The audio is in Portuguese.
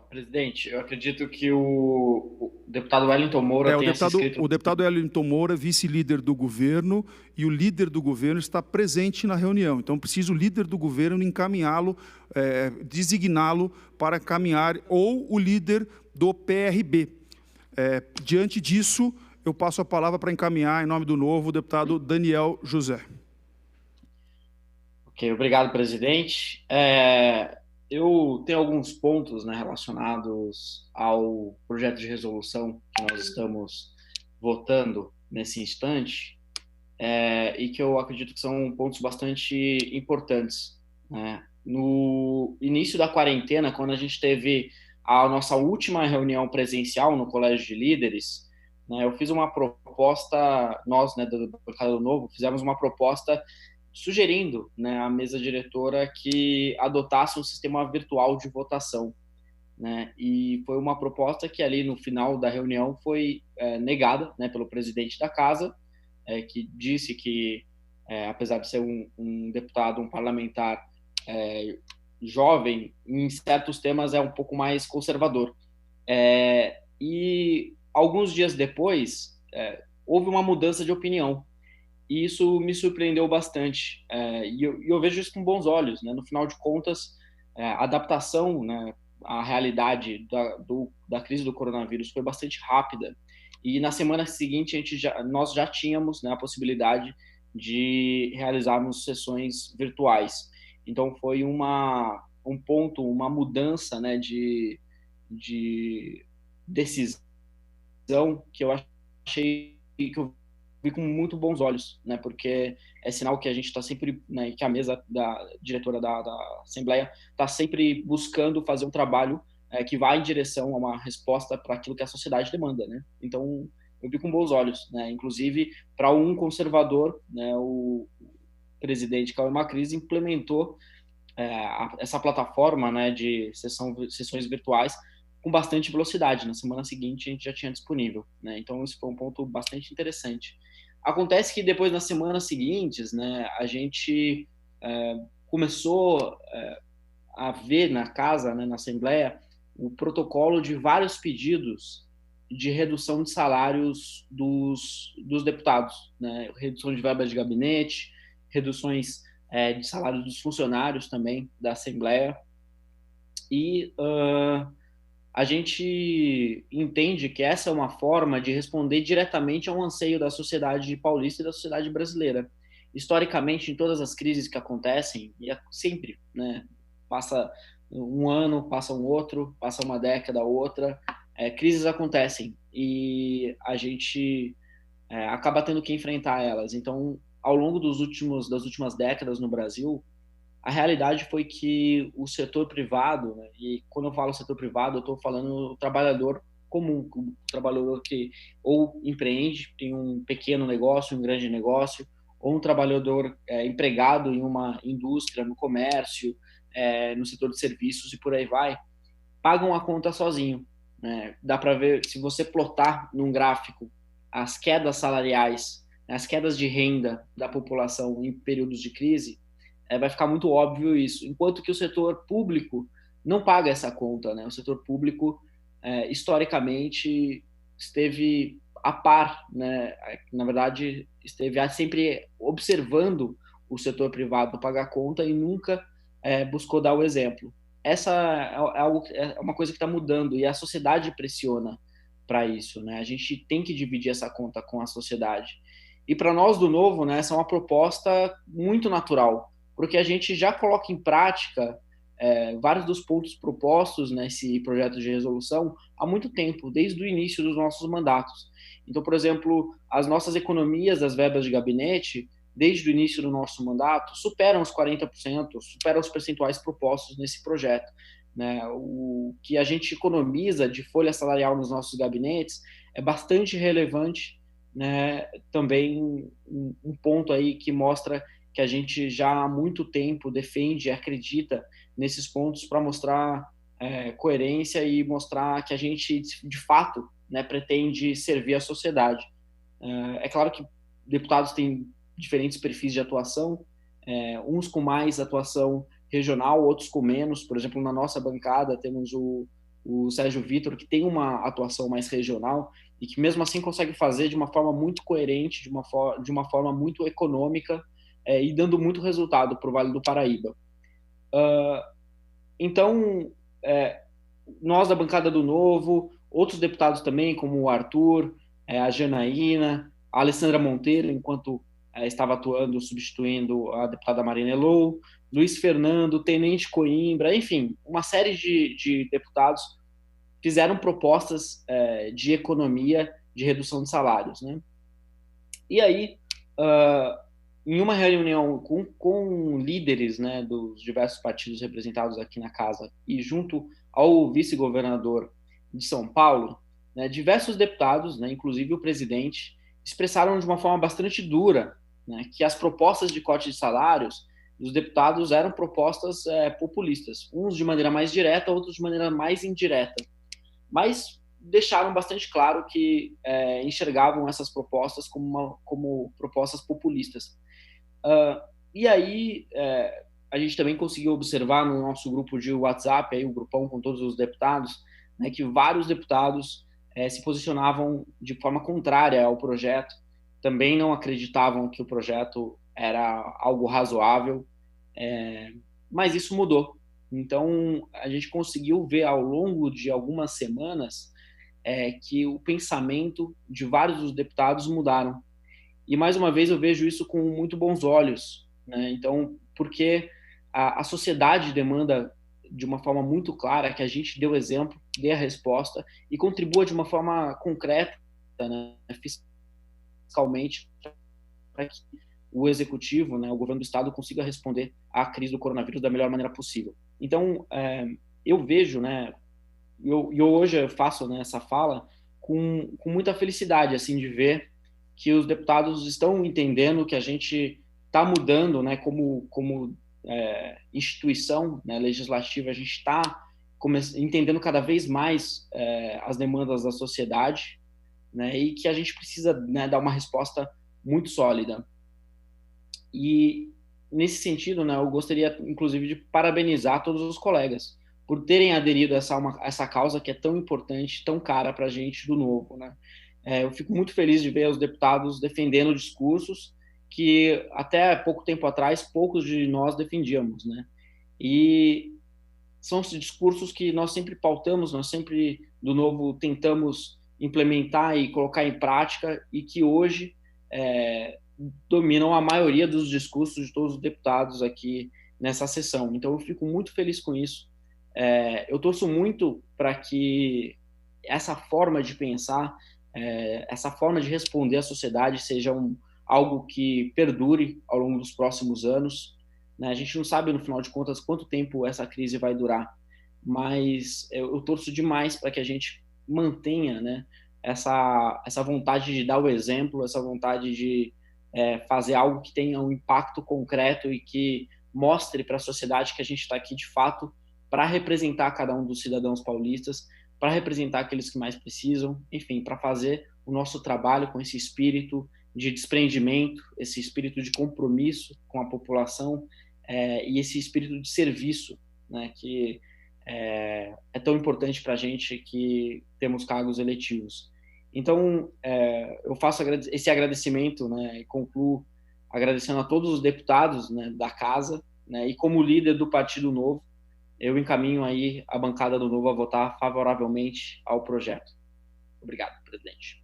Presidente, eu acredito que o deputado Wellington Moura O tenha se deputado, inscrito. o deputado Wellington Moura, vice-líder do governo, e o líder do governo está presente na reunião. Então, preciso o líder do governo encaminhá-lo, designá-lo para caminhar, ou o líder do PRB. Diante disso, eu passo a palavra para encaminhar, em nome do Novo, o deputado Daniel José. Ok, obrigado, presidente. Eu tenho alguns pontos, né, relacionados ao projeto de resolução que nós estamos votando nesse instante, e que eu acredito que são pontos bastante importantes, né? No início da quarentena, quando a gente teve a nossa última reunião presencial no Colégio de Líderes, né, eu fiz uma proposta, nós, né, do Bancada do Novo, fizemos uma proposta sugerindo, né, à mesa diretora que adotasse um sistema virtual de votação, né? E foi uma proposta que ali no final da reunião foi negada, né, pelo presidente da casa, que disse que, apesar de ser um deputado, um parlamentar jovem, em certos temas é um pouco mais conservador. E alguns dias depois, houve uma mudança de opinião. E isso me surpreendeu bastante. E eu vejo isso com bons olhos, né? No final de contas, a adaptação, né, à realidade da crise do coronavírus foi bastante rápida. E na semana seguinte, nós já tínhamos, né, a possibilidade de realizarmos sessões virtuais. Então, foi um ponto, uma mudança, né, de decisão que eu achei que eu vi com muito bons olhos, né? Porque é sinal que a gente está sempre, né, que a mesa da diretora da Assembleia está sempre buscando fazer um trabalho que vai em direção a uma resposta para aquilo que a sociedade demanda, né? Então, eu vi com bons olhos, né? Inclusive, para um conservador, né, o presidente Cauê Macris implementou essa plataforma, né, de sessões virtuais com bastante velocidade. Na semana seguinte, a gente já tinha disponível, né? Então, isso foi um ponto bastante interessante. Acontece que depois, nas semanas seguintes, né, a gente começou a ver na casa, né, na Assembleia, o protocolo de vários pedidos de redução de salários dos deputados, né? Redução de verbas de gabinete, reduções de salários dos funcionários também da Assembleia. E a gente entende que essa é uma forma de responder diretamente a um anseio da sociedade paulista e da sociedade brasileira. Historicamente, em todas as crises que acontecem, e sempre, né, passa um ano, passa um outro, passa uma década, outra, crises acontecem e a gente acaba tendo que enfrentar elas. Então, ao longo das últimas décadas no Brasil, a realidade foi que o setor privado, né, e quando eu falo setor privado, eu estou falando o trabalhador comum, o trabalhador que ou empreende, tem um pequeno negócio, um grande negócio, ou um trabalhador empregado em uma indústria, no comércio, no setor de serviços e por aí vai, pagam a conta sozinho, né? Dá para ver, se você plotar num gráfico as quedas salariais, as quedas de renda da população em períodos de crise, vai ficar muito óbvio isso. Enquanto que o setor público não paga essa conta, né? O setor público, historicamente, esteve a par, né? Na verdade, esteve sempre observando o setor privado pagar conta e nunca buscou dar o exemplo. Essa é uma coisa que está mudando e a sociedade pressiona para isso, né? A gente tem que dividir essa conta com a sociedade. E para nós do Novo, né, essa é uma proposta muito natural, porque a gente já coloca em prática vários dos pontos propostos nesse projeto de resolução há muito tempo, desde o início dos nossos mandatos. Então, por exemplo, as nossas economias das verbas de gabinete, desde o início do nosso mandato, superam os 40%, superam os percentuais propostos nesse projeto. Né? O que a gente economiza de folha salarial nos nossos gabinetes é bastante relevante, né? Também um ponto aí que mostra que a gente já há muito tempo defende e acredita nesses pontos para mostrar coerência e mostrar que a gente, de fato, né, pretende servir a sociedade. É claro que deputados têm diferentes perfis de atuação, uns com mais atuação regional, outros com menos. Por exemplo, na nossa bancada temos o o Sérgio Vitor, que tem uma atuação mais regional e que mesmo assim consegue fazer de uma forma muito coerente, de uma forma muito econômica, e dando muito resultado para o Vale do Paraíba. Então, nós da bancada do Novo, outros deputados também, como o Arthur, a Janaína, a Alessandra Monteiro, enquanto estava atuando, substituindo a deputada Marina Elou, Luiz Fernando, Tenente Coimbra, enfim, uma série de deputados fizeram propostas de economia, de redução de salários, né? E aí, em uma reunião com líderes, né, dos diversos partidos representados aqui na casa e junto ao vice-governador de São Paulo, né, diversos deputados, né, inclusive o presidente, expressaram de uma forma bastante dura, né, que as propostas de corte de salários dos deputados eram propostas populistas, uns de maneira mais direta, outros de maneira mais indireta, mas deixaram bastante claro que enxergavam essas propostas como propostas populistas. E aí a gente também conseguiu observar no nosso grupo de WhatsApp, aí, o grupão com todos os deputados, né, que vários deputados se posicionavam de forma contrária ao projeto, também não acreditavam que o projeto era algo razoável, mas isso mudou. Então, a gente conseguiu ver ao longo de algumas semanas que o pensamento de vários dos deputados mudaram. E, mais uma vez, eu vejo isso com muito bons olhos, né? Então, porque a sociedade demanda de uma forma muito clara que a gente dê o exemplo, dê a resposta e contribua de uma forma concreta, né, fiscalmente, para que o executivo, né, o governo do estado, consiga responder à crise do coronavírus da melhor maneira possível. Então, eu vejo, né, eu hoje faço, né, essa fala com muita felicidade, assim, de ver que os deputados estão entendendo que a gente está mudando, né, como instituição, né, legislativa, a gente está entendendo cada vez mais as demandas da sociedade, né, e que a gente precisa, né, dar uma resposta muito sólida. E, nesse sentido, né, eu gostaria, inclusive, de parabenizar todos os colegas por terem aderido a essa causa que é tão importante, tão cara para a gente do Novo, né? Eu fico muito feliz de ver os deputados defendendo discursos que até pouco tempo atrás poucos de nós defendíamos, né? E são os discursos que nós sempre pautamos, nós sempre do Novo tentamos implementar e colocar em prática e que hoje dominam a maioria dos discursos de todos os deputados aqui nessa sessão. Então eu fico muito feliz com isso. Eu torço muito para que essa forma de pensar, essa forma de responder à sociedade seja algo que perdure ao longo dos próximos anos, né? A gente não sabe, no final de contas, quanto tempo essa crise vai durar, mas eu torço demais para que a gente mantenha, né, essa vontade de dar o exemplo, essa vontade de fazer algo que tenha um impacto concreto e que mostre para a sociedade que a gente está aqui, de fato, para representar cada um dos cidadãos paulistas, para representar aqueles que mais precisam, enfim, para fazer o nosso trabalho com esse espírito de desprendimento, esse espírito de compromisso com a população e esse espírito de serviço, né, que é tão importante para a gente que temos cargos eletivos. Então, eu faço esse agradecimento, né, e concluo agradecendo a todos os deputados, né, da casa, né, e como líder do Partido Novo, eu encaminho aí a bancada do Novo a votar favoravelmente ao projeto. Obrigado, presidente.